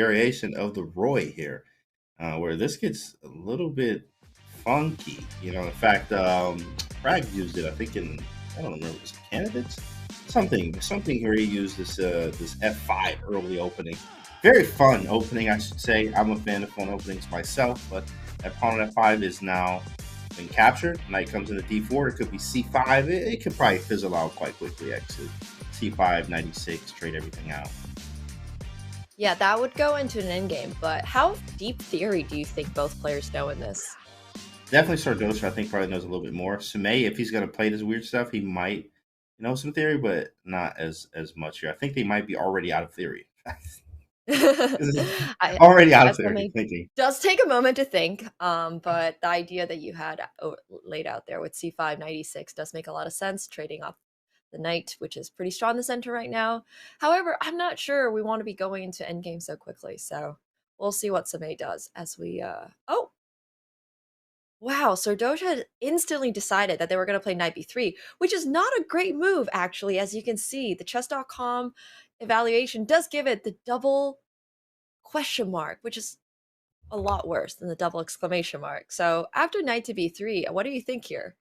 variation of the Roy here, where this gets a little bit funky. In fact, Bragg used it. I think I don't know, it was candidates, something here. He used this F5 early opening. Very fun opening, I should say. I'm a fan of fun openings myself, but that pawn on F5 is now been captured. Knight comes into D4. It could be C5. It could probably fizzle out quite quickly, actually. C5, 96, trade everything out. Yeah, that would go into an endgame, but how deep theory do you think both players know in this? Definitely Sardosha, I think, probably knows a little bit more. Samay, if he's going to play this weird stuff, he might know some theory, but not as much here. I think they might be already out of theory. Already out of theory thinking. Does take a moment to think, but the idea that you had laid out there with C5 96 does make a lot of sense, trading off the knight, which is pretty strong in the center right now. However, I'm not sure we want to be going into endgame so quickly, so we'll see what Samay does as we oh, wow, Sardoja had instantly decided that they were going to play knight b3, which is not a great move, actually. As you can see, the chess.com evaluation does give it the double question mark, which is a lot worse than the double exclamation mark. So after knight to b3, what do you think here?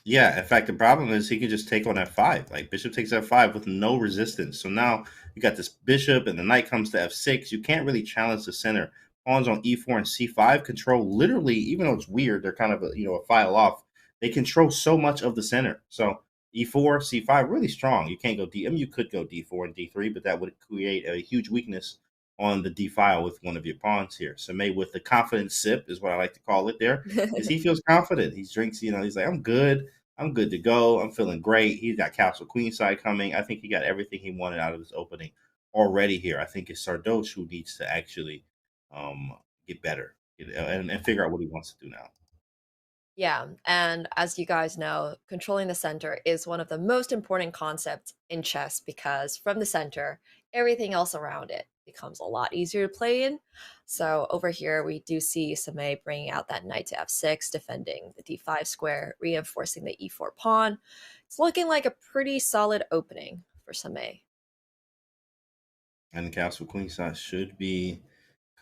Yeah, in fact, the problem is he can just take on F5. Like, bishop takes F5 with no resistance. So now you got this bishop, and the knight comes to F6. You can't really challenge the center. Pawns on E4 and C5 control literally, even though it's weird, they're kind of a file off. They control so much of the center. So E4, C5, really strong. You can't go D. I mean, you could go D4 and D3, but that would create a huge weakness on the D file with one of your pawns here. So May with the confident sip is what I like to call it there, is he feels confident. He drinks, he's like, I'm good. I'm good to go. I'm feeling great. He's got castle queenside coming. I think he got everything he wanted out of this opening already here. I think it's Sardoche who needs to actually get better and figure out what he wants to do now. Yeah, and as you guys know, controlling the center is one of the most important concepts in chess because from the center, everything else around it becomes a lot easier to play in. So over here, we do see Samay bringing out that knight to f6, defending the d5 square, reinforcing the e4 pawn. It's looking like a pretty solid opening for Samay. And the castle queenside should be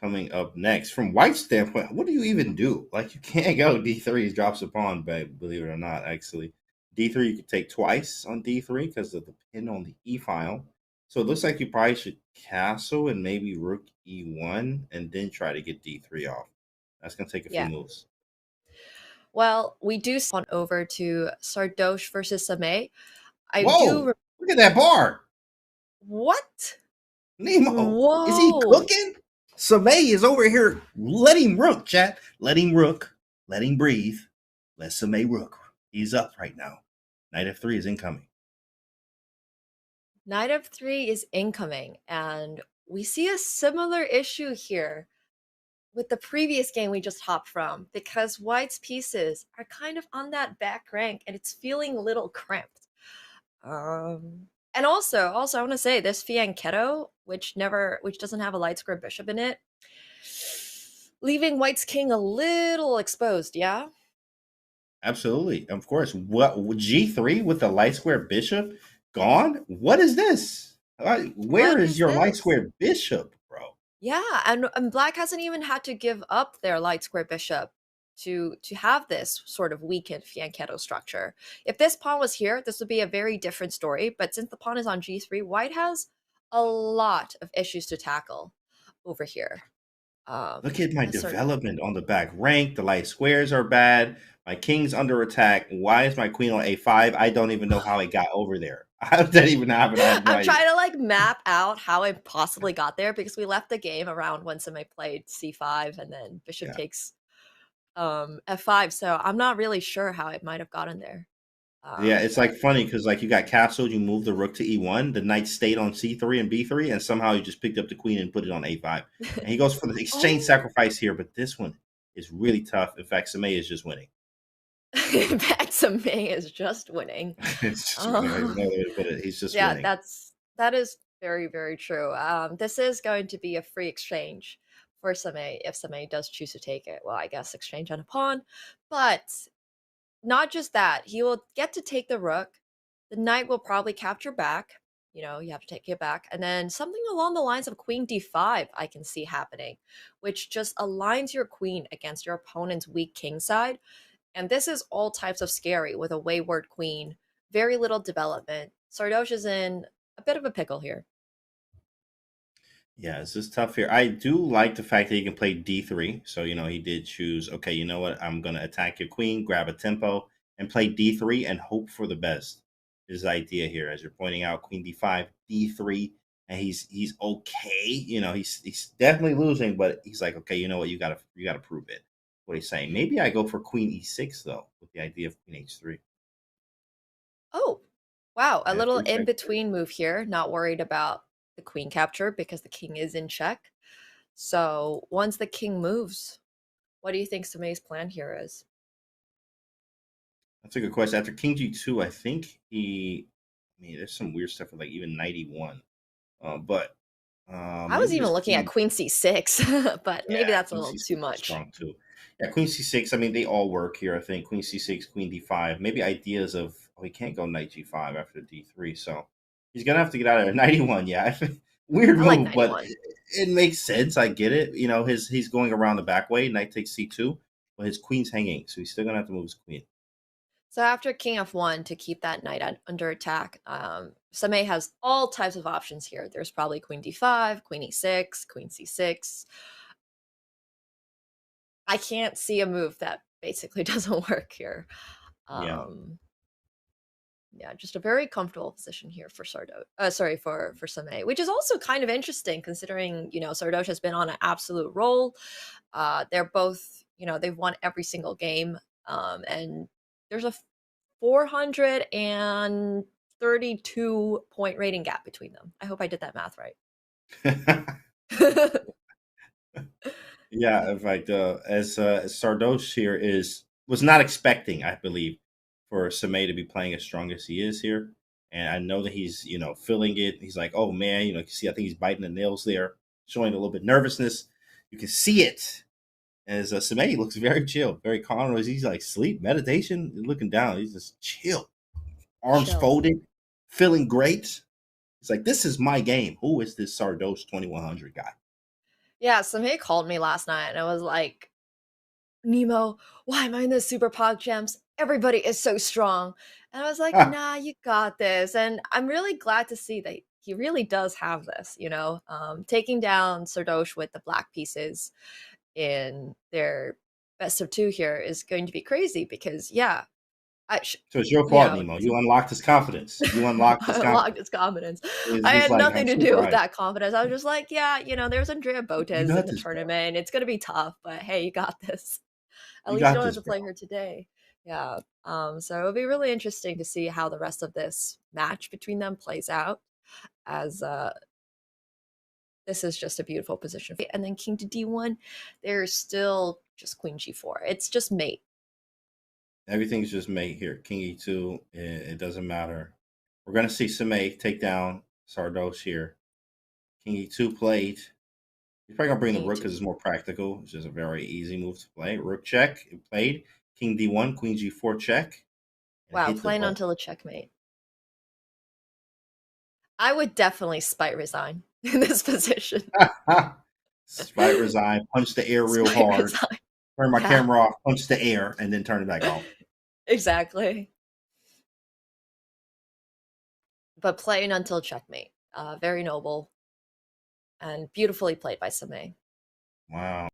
coming up next. From White's standpoint, what do you even do? Like, you can't go D3, drops a pawn, babe, believe it or not, actually. D3 you could take twice on D3 because of the pin on the E file. So it looks like you probably should castle and maybe rook E1 and then try to get D3 off. That's going to take a few moves. Well, we do spawn over to Sardoche versus Samay. Whoa! Look at that bar! What? Nemo, whoa. Is he cooking? Samay is over here. Let him rook, chat. Let him rook. Let him breathe. Let Samay rook. He's up right now. Knight f3 is incoming. Knight f3 is incoming, and we see a similar issue here with the previous game we just hopped from, because White's pieces are kind of on that back rank, and it's feeling a little cramped. And also, I want to say this fianchetto, which doesn't have a light square bishop in it, leaving White's king a little exposed. Yeah. Absolutely, of course. What G3 with the light square bishop gone? What is this? Where is your light square bishop, bro? Yeah, and Black hasn't even had to give up their light square bishop to have this sort of weakened fianchetto structure. If this pawn was here, this would be a very different story. But since the pawn is on G3, White has a lot of issues to tackle over here. Look at my development on the back rank. The light squares are bad. My king's under attack. Why is my queen on A5? I don't even know how it got over there. How did that even happen? I'm trying to like map out how it possibly got there because we left the game around when Samay played C5 and then bishop takes F5. So I'm not really sure how it might have gotten there. Yeah, it's like funny because like you got castled, you moved the rook to E1, the knight stayed on C3 and B3, and somehow you just picked up the queen and put it on A5. And he goes for the exchange sacrifice here, but this one is really tough. In fact, Samay is just winning. In fact, Samay is just winning. He's just winning. That is very, very true. This is going to be a free exchange for Samay if Samay does choose to take it. Well, I guess exchange on a pawn, but not just that. He will get to take the rook. The knight will probably capture back. You have to take it back. And then something along the lines of queen d5, I can see happening, which just aligns your queen against your opponent's weak king side. And this is all types of scary with a wayward queen, very little development. Sardosh is in a bit of a pickle here. Yeah, this is tough here. I do like the fact that he can play d3. So, he did choose, okay, you know what? I'm going to attack your queen, grab a tempo, and play d3 and hope for the best. Is the idea here, as you're pointing out, queen d5, d3, and he's okay. He's definitely losing, but he's like, okay, you know what? You gotta prove it. What he's saying. Maybe I go for queen e6 though, with the idea of queen h3. Oh, wow. A Yeah, little three in check. between move here. Not worried about the queen capture because the king is in check. So once the king moves, what do you think Samay's plan here is? That's a good question. After king g2, I think he. I mean, there's some weird stuff with like even knight e1. But I was maybe even just looking at queen. queen c6, but maybe Yeah, that's a queen little c6 too is much. strong too. Yeah, queen c6. I mean, they all work here. I think queen c6, queen d5. Maybe ideas of he can't go knight g5 after d3, so he's gonna have to get out of there. Knight e1. Yeah, weird I like move, but 91. it makes sense. I get it. He's going around the back way. Knight takes c2, but his queen's hanging, so he's still gonna have to move his queen. So after king f1 to keep that knight under attack, Samay has all types of options here. There's probably queen d5, queen e6, queen c6. I can't see a move that basically doesn't work here. Yeah. Um, yeah, just a very comfortable position here for Sardo. Sorry for Samay, which is also kind of interesting considering Sardoche has been on an absolute roll. They're both they've won every single game, and there's a 432 point rating gap between them. I hope I did that math right. Yeah, in fact, as Sardoche here was not expecting, I believe, for Samay to be playing as strong as he is here, and I know that he's feeling it. He's like, oh man, you can see, I think he's biting the nails there, showing a little bit nervousness. You can see it as Samay looks very chill, very calm. He's like sleep, meditation, looking down. He's just chill, arms Chill. folded, feeling great. It's like this is my game. Who is this Sardoche 2100 guy? Yeah, Samay called me last night and I was like, Nemo, why am I in the Super Pogchamps? Everybody is so strong. And I was like, Ah, nah, you got this. And I'm really glad to see that he really does have this, taking down Sardoche with the black pieces in their best of two here is going to be crazy because, yeah, I, sh- so it's your you fault, know, Nemo. You unlocked his confidence. You unlocked his I unlocked confidence. his confidence. He's I just had like, I'm nothing to do super with hyped. that confidence. I was just like, yeah, there's Andrea You Botes in got the this, bro. tournament. It's going to be tough, but hey, you got this. At You least you got don't have this, to bro. play her today. Yeah. So it'll be really interesting to see how the rest of this match between them plays out. As this is just a beautiful position. And then king to d1, there's still just queen g4. It's just mate. Everything's just made here. King E2, it doesn't matter. We're going to see Samay take down Sardos here. King E2 played. He's probably going to bring the King rook e2. because it's more practical. It's just a very easy move to play. Rook check, it played. King D1, Queen G4 check, and Wow, hit the playing button. until a checkmate. I would definitely spite resign in this position. Spite resign, punch the air real Spite hard, resign. turn my Yeah, camera off, punch the air, and then turn it back on. exactly. But playing until checkmate. Very noble and beautifully played by Samay. Wow.